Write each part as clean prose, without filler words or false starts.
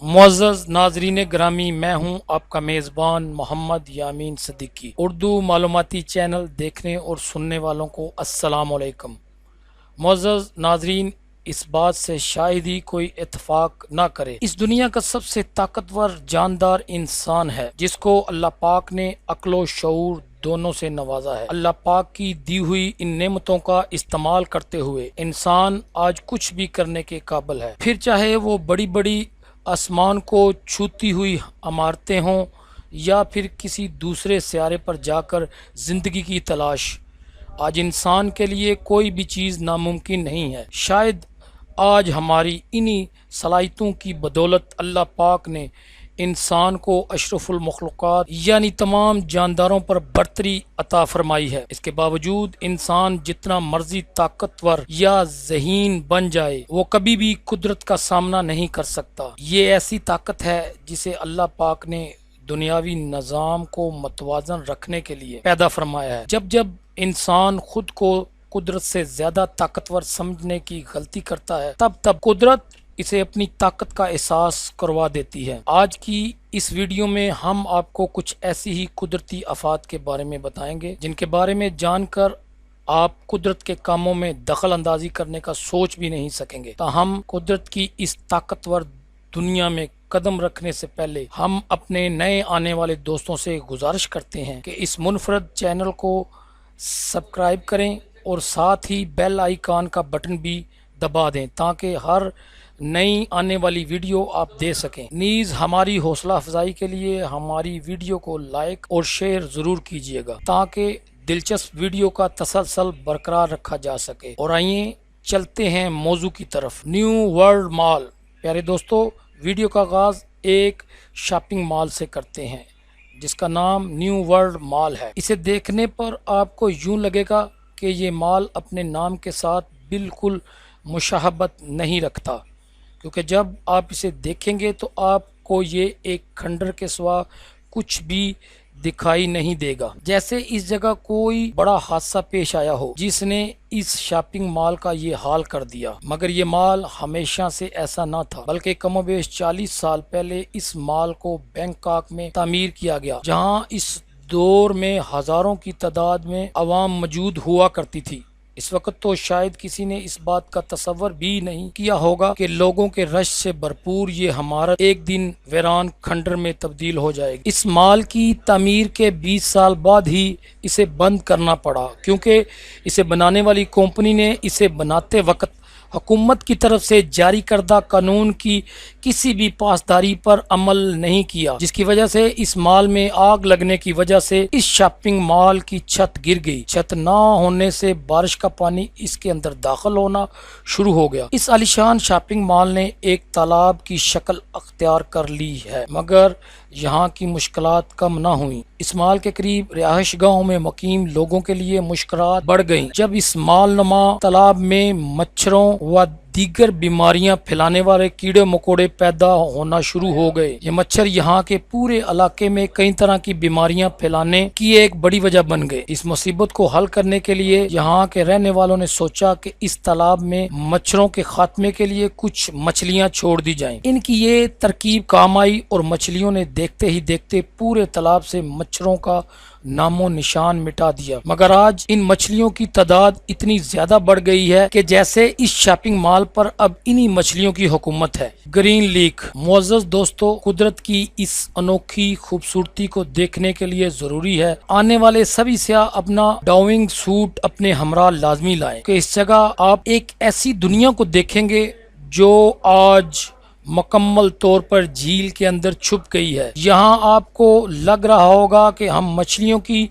मुअज़्ज़ज़ नाज़रीन ग्रामी, मैं हूं आपका मेज़बान मोहम्मद यामीन सिद्दीकी। उर्दू मालूमाती चैनल देखने और सुनने वालों को अस्सलाम वालेकुम। मुअज़्ज़ज़ नाज़रीन, इस बात से शायद ही कोई इत्तेफाक ना करे, इस दुनिया का सबसे ताकतवर जानदार इंसान है जिसको अल्लाह पाक ने अक्लो शऊर दोनों से नवाजा है। अल्लाह पाक की दी हुई इन नेमतों का इस्तेमाल करते हुए इंसान आज कुछ भी करने के काबिल है, फिर चाहे वो बड़ी बड़ी आसमान को छूती हुई इमारतें हों या फिर किसी दूसरे सियारे पर जाकर ज़िंदगी की तलाश। आज इंसान के लिए कोई भी चीज़ नामुमकिन नहीं है। शायद आज हमारी इन्हीं सलाहियतों की बदौलत अल्लाह पाक ने इंसान को अशरफुल मखलूक़ात यानी तमाम जानदारों पर बरतरी अता फरमाई है। इसके बावजूद इंसान जितना मर्जी ताकतवर या ज़हीन बन जाए, वो कभी भी कुदरत का सामना नहीं कर सकता। ये ऐसी ताकत है जिसे अल्लाह पाक ने दुनियावी निज़ाम को मतवाज़न रखने के लिए पैदा फरमाया है। जब जब इंसान खुद को कुदरत से ज़्यादा ताकतवर समझने की गलती करता है, तब तब कुदरत इसे अपनी ताकत का एहसास करवा देती है। आज की इस वीडियो में हम आपको कुछ ऐसी ही कुदरती आफात के बारे में बताएंगे जिनके बारे में जानकर आप कुदरत के कामों में दखल अंदाजी करने का सोच भी नहीं सकेंगे। तो हम कुदरत की इस ताकतवर दुनिया में कदम रखने से पहले हम अपने नए आने वाले दोस्तों से गुजारिश करते हैं कि इस मुनफरद चैनल को सब्सक्राइब करें और साथ ही बेल आइकॉन का बटन भी दबा दें ताकि हर नई आने वाली वीडियो आप दे सकें। नीज़ हमारी हौसला अफजाई के लिए हमारी वीडियो को लाइक और शेयर ज़रूर कीजिएगा ताकि दिलचस्प वीडियो का तसलसल बरकरार रखा जा सके। और आइए चलते हैं मौजू की तरफ। New world mall. प्यारे दोस्तों, वीडियो का आगाज़ एक शॉपिंग मॉल से करते हैं जिसका नाम न्यू वर्ल्ड मॉल है। इसे देखने पर आपको यूँ लगेगा कि ये मॉल अपने नाम के साथ बिल्कुल मुशाहबत नहीं रखता, क्योंकि जब आप इसे देखेंगे तो आपको ये एक खंडर के सिवा कुछ भी दिखाई नहीं देगा, जैसे इस जगह कोई बड़ा हादसा पेश आया हो जिसने इस शॉपिंग मॉल का ये हाल कर दिया। मगर ये मॉल हमेशा से ऐसा ना था, बल्कि कमोबेश 40 साल पहले इस मॉल को बैंकॉक में तामीर किया गया, जहां इस दौर में हजारों की तादाद में अवाम मौजूद हुआ करती थी। इस वक्त तो शायद किसी ने इस बात का तसव्वुर भी नहीं किया होगा कि लोगों के रश से भरपूर ये हमारा एक दिन वीरान खंडर में तब्दील हो जाएगी। इस मॉल की तामीर के 20 साल बाद ही इसे बंद करना पड़ा, क्योंकि इसे बनाने वाली कंपनी ने इसे बनाते वक्त हुकूमत की तरफ से जारी करदा कानून की किसी भी पासदारी पर अमल नहीं किया, जिसकी वजह से इस मॉल में आग लगने की वजह से इस शॉपिंग मॉल की छत गिर गई। छत ना होने से बारिश का पानी इसके अंदर दाखिल होना शुरू हो गया। इस आलीशान शॉपिंग मॉल ने एक तालाब की शक्ल अख्तियार कर ली है, मगर यहाँ की मुश्किलात कम ना हुई। इस मॉल के करीब रिहाइश गाँव में मुकीम लोगों के लिए मुश्किलात बढ़ गईं जब इस मॉल नुमा तालाब में मच्छरों व दीगर बीमारियां फैलाने वाले कीड़े मकोड़े पैदा होना शुरू हो गए। ये मच्छर यहाँ के पूरे इलाके में कई तरह की बीमारियां फैलाने की एक बड़ी वजह बन गए। इस मुसीबत को हल करने के लिए यहाँ के रहने वालों ने सोचा कि इस तालाब में मच्छरों के खात्मे के लिए कुछ मछलियां छोड़ दी जाएं। इनकी ये तरकीब काम आई और मछलियों ने देखते ही देखते पूरे तालाब से मच्छरों का नामो निशान मिटा दिया। मगर आज इन मछलियों की तादाद इतनी ज्यादा बढ़ गई है कि जैसे इस शॉपिंग मॉल पर अब इन्हीं मछलियों की हुकूमत है। Green leak. मुअज़्ज़ज़ दोस्तों, कुदरत की इस अनोखी खूबसूरती को देखने के लिए जरूरी है आने वाले सभी सियाह अपना डाइविंग सूट अपने हमरा लाजमी लाएं, कि इस जगह आप एक ऐसी दुनिया को देखेंगे जो आज मुकम्मल तौर पर झील के अंदर छुप गई है। यहाँ आपको लग रहा होगा कि हम मछलियों की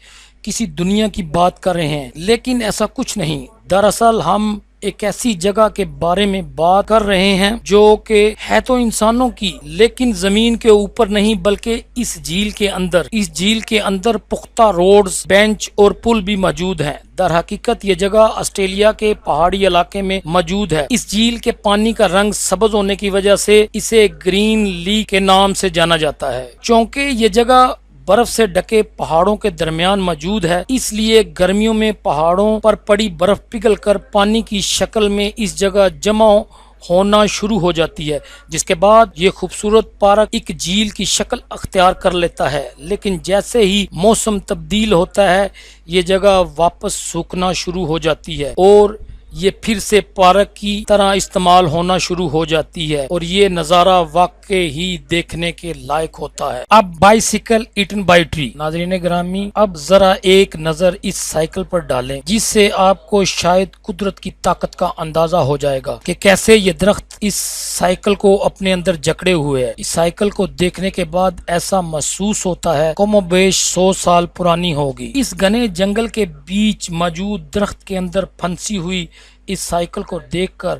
किसी दुनिया की बात कर रहे हैं, लेकिन ऐसा कुछ नहीं। दरअसल हम एक ऐसी जगह के बारे में बात कर रहे हैं जो कि है तो इंसानों की, लेकिन जमीन के ऊपर नहीं बल्कि इस झील के अंदर। इस झील के अंदर पुख्ता रोड्स, बेंच और पुल भी मौजूद हैं। दर हकीकत ये जगह ऑस्ट्रेलिया के पहाड़ी इलाके में मौजूद है। इस झील के पानी का रंग सब्ज होने की वजह से इसे ग्रीन लीक के नाम से जाना जाता है। चूंकि ये जगह बर्फ से ढके पहाड़ों के दरमियान मौजूद है, इसलिए गर्मियों में पहाड़ों पर पड़ी बर्फ पिघलकर पानी की शक्ल में इस जगह जमा ہونا شروع ہو جاتی ہے، جس کے بعد یہ خوبصورت پارک ایک جھیل کی شکل اختیار کر لیتا ہے، لیکن جیسے ہی موسم تبدیل ہوتا ہے یہ جگہ واپس سوکھنا شروع ہو جاتی ہے اور یہ پھر سے پارک کی طرح استعمال ہونا شروع ہو جاتی ہے، اور یہ نظارہ واقعی ہی دیکھنے کے لائق ہوتا ہے۔ اب بائیسیکل ایٹن بائی ٹری، ناظرین گرامی اب ذرا ایک نظر اس سائیکل پر ڈالیں جس سے آپ کو شاید قدرت کی طاقت کا اندازہ ہو جائے گا کہ کیسے یہ درخت اس سائیکل کو اپنے اندر جکڑے ہوئے ہے۔ اس سائیکل کو دیکھنے کے بعد ایسا محسوس ہوتا ہے کم و بیش 100 سال پرانی ہوگی۔ اس گھنے جنگل کے بیچ موجود درخت کے اندر پھنسی ہوئی اس سائیکل کو دیکھ کر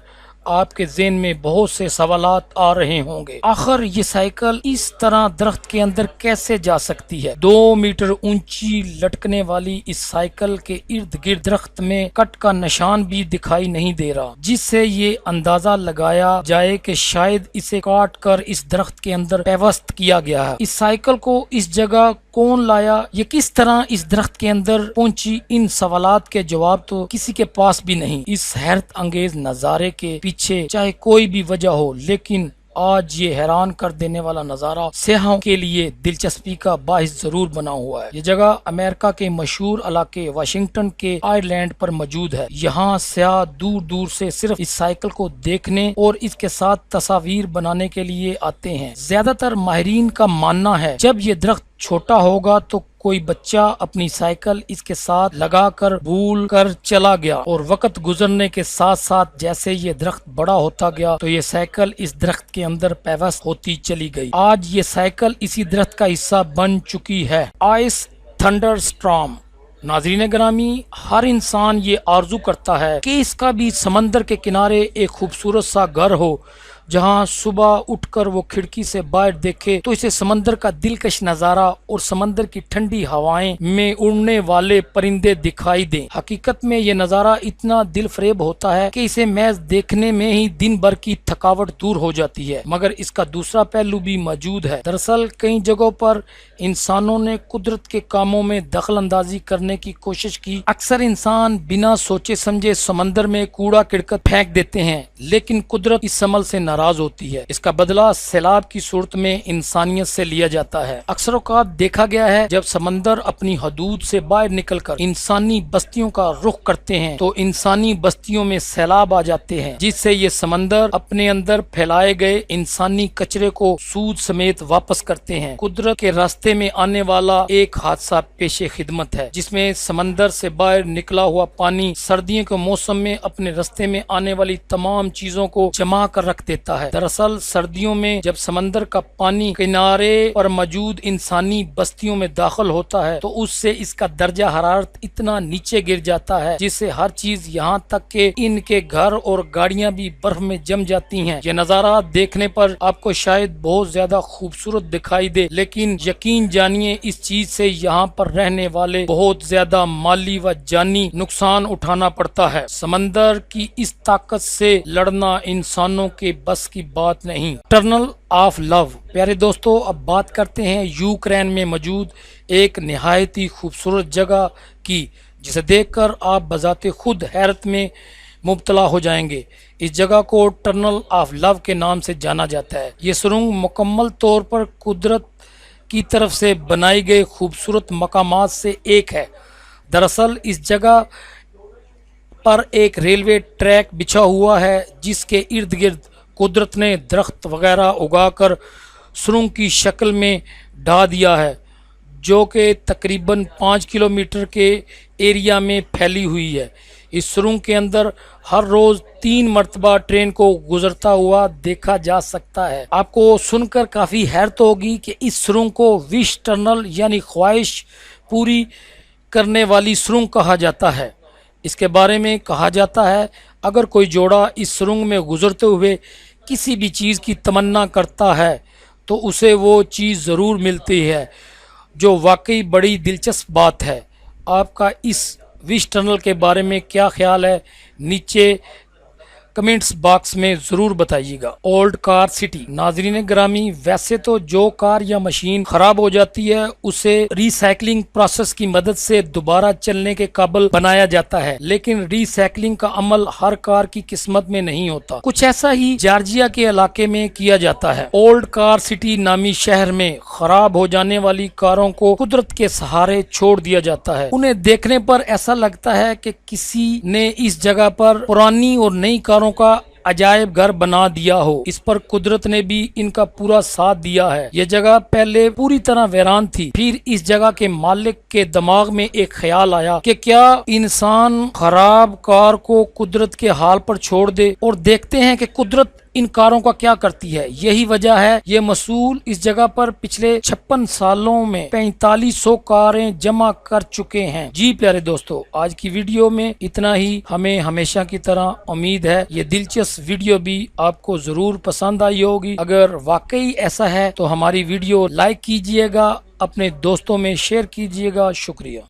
آپ کے ذہن میں بہت سے سوالات آ رہے ہوں گے۔ آخر یہ سائیکل اس طرح درخت کے اندر کیسے جا سکتی ہے؟ 2 میٹر اونچی لٹکنے والی اس سائیکل کے ارد گرد درخت میں کٹ کا نشان بھی دکھائی نہیں دے رہا، جس سے یہ اندازہ لگایا جائے کہ شاید اسے کاٹ کر اس درخت کے اندر پیوست کیا گیا ہے۔ اس سائیکل کو اس جگہ کون لایا، یہ کس طرح اس درخت کے اندر پہنچی، ان سوالات کے جواب تو کسی کے پاس بھی نہیں۔ اس حیرت انگیز نظارے کے پیچھے چاہے کوئی بھی وجہ ہو، لیکن آج یہ حیران کر دینے والا نظارہ سیاحوں کے لیے دلچسپی کا باعث ضرور بنا ہوا ہے۔ یہ جگہ امریکہ کے مشہور علاقے واشنگٹن کے آئی لینڈ پر موجود ہے۔ یہاں سیاح دور دور سے صرف اس سائیکل کو دیکھنے اور اس کے ساتھ تصاویر بنانے کے لیے آتے ہیں۔ زیادہ تر ماہرین کا ماننا ہے جب یہ درخت چھوٹا ہوگا تو کوئی بچہ اپنی سائیکل اس کے ساتھ لگا کر بھول کر چلا گیا، اور وقت گزرنے کے ساتھ ساتھ جیسے یہ درخت بڑا ہوتا گیا تو یہ سائیکل اس درخت کے اندر پیوست ہوتی چلی گئی۔ آج یہ سائیکل اسی درخت کا حصہ بن چکی ہے۔ آئس تھنڈر سٹارم، ناظرین گرامی ہر انسان یہ آرزو کرتا ہے کہ اس کا بھی سمندر کے کنارے ایک خوبصورت سا گھر ہو، جہاں صبح اٹھ کر وہ کھڑکی سے باہر دیکھے تو اسے سمندر کا دلکش نظارہ اور سمندر کی ٹھنڈی ہوائیں میں اڑنے والے پرندے دکھائی دیں۔ حقیقت میں یہ نظارہ اتنا دل فریب ہوتا ہے کہ اسے محض دیکھنے میں ہی دن بھر کی تھکاوٹ دور ہو جاتی ہے، مگر اس کا دوسرا پہلو بھی موجود ہے۔ دراصل کئی جگہوں پر انسانوں نے قدرت کے کاموں میں دخل اندازی کرنے کی کوشش کی۔ اکثر انسان بنا سوچے سمجھے سمندر میں کوڑا کرکٹ پھینک دیتے ہیں، لیکن قدرت اس عمل سے ناراض ہوتی ہے۔ اس کا بدلہ سیلاب کی صورت میں انسانیت سے لیا جاتا ہے۔ اکثر اوقات دیکھا گیا ہے جب سمندر اپنی حدود سے باہر نکل کر انسانی بستیوں کا رخ کرتے ہیں تو انسانی بستیوں میں سیلاب آ جاتے ہیں، جس سے یہ سمندر اپنے اندر پھیلائے گئے انسانی کچرے کو سود سمیت واپس کرتے ہیں۔ قدرت کے راستے میں آنے والا ایک حادثہ پیش خدمت ہے، جس میں سمندر سے باہر نکلا ہوا پانی سردیوں کے موسم میں اپنے راستے میں آنے والی تمام چیزوں کو جمع کر رکھ دیتا ہے۔ دراصل سردیوں میں جب سمندر کا پانی کنارے پر موجود انسانی بستیوں میں داخل ہوتا ہے تو اس سے اس کا درجہ حرارت اتنا نیچے گر جاتا ہے جس سے ہر چیز یہاں تک کہ ان کے گھر اور گاڑیاں بھی برف میں جم جاتی ہیں۔ یہ نظارہ دیکھنے پر آپ کو شاید بہت زیادہ خوبصورت دکھائی دے، لیکن یقین جانیے اس چیز سے یہاں پر رہنے والے بہت زیادہ مالی و جانی نقصان اٹھانا پڑتا ہے۔ سمندر کی اس طاقت سے لڑنا انسانوں کے بس کی بات نہیں۔ ٹنل آف لو، پیارے دوستو اب بات کرتے ہیں یوکرین میں موجود ایک نہایت ہی خوبصورت جگہ کی، جسے دیکھ کر آپ بذات خود حیرت میں مبتلا ہو جائیں گے۔ اس جگہ کو ٹنل آف لو کے نام سے جانا جاتا ہے۔ یہ سرنگ مکمل طور پر قدرت کی طرف سے بنائی گئے خوبصورت مقامات سے ایک ہے۔ دراصل اس جگہ پر ایک ریلوے ٹریک بچھا ہوا ہے جس کے ارد گرد قدرت نے درخت وغیرہ اگا کر سرنگ کی شکل میں ڈھا دیا ہے، جو کہ تقریباً 5 کلومیٹر کے ایریا میں پھیلی ہوئی ہے۔ اس سرنگ کے اندر ہر روز 3 مرتبہ ٹرین کو گزرتا ہوا دیکھا جا سکتا ہے۔ آپ کو سن کر کافی حیرت ہوگی کہ اس سرنگ کو وش ٹنل یعنی خواہش پوری کرنے والی سرنگ کہا جاتا ہے۔ اس کے بارے میں کہا جاتا ہے اگر کوئی جوڑا اس سرنگ میں گزرتے ہوئے کسی بھی چیز کی تمنا کرتا ہے تو اسے وہ چیز ضرور ملتی ہے، جو واقعی بڑی دلچسپ بات ہے۔ آپ کا اس وش ٹنل کے بارے میں کیا خیال ہے؟ نیچے कमेंट्स बॉक्स में जरूर बताइएगा। ओल्ड कार सिटी नाजरीन ग्रामी, वैसे तो जो कार या मशीन खराब हो जाती है उसे रिसाइकलिंग प्रोसेस की मदद से दोबारा चलने के काबिल बनाया जाता है, लेकिन रिसाइकलिंग का अमल हर कार की किस्मत में नहीं होता। कुछ ऐसा ही जॉर्जिया के इलाके में किया जाता है। ओल्ड कार सिटी नामी शहर में खराब हो जाने वाली कारों को कुदरत के सहारे छोड़ दिया जाता है। उन्हें देखने पर ऐसा लगता है कि किसी ने इस जगह पर पुरानी और नई कारों का अजायब घर बना दिया हो। इस पर कुदरत ने भी इनका पूरा साथ दिया है। यह जगह पहले पूरी तरह वीरान थी। फिर इस जगह के मालिक के दिमाग में एक ख्याल आया कि क्या इंसान खराब कार को कुदरत के हाल पर छोड़ दे और देखते हैं कि कुदरत इन कारों का क्या करती है। यही वजह है ये मसूल इस जगह पर पिछले 56 सालों में 4500 कारें जमा कर चुके हैं। जी प्यारे दोस्तों, आज की वीडियो में इतना ही। हमें हमेशा की तरह उम्मीद है ये दिलचस्प वीडियो भी आपको जरूर पसंद आई होगी। अगर वाकई ऐसा है तो हमारी वीडियो लाइक कीजिएगा, अपने दोस्तों में शेयर कीजिएगा। शुक्रिया।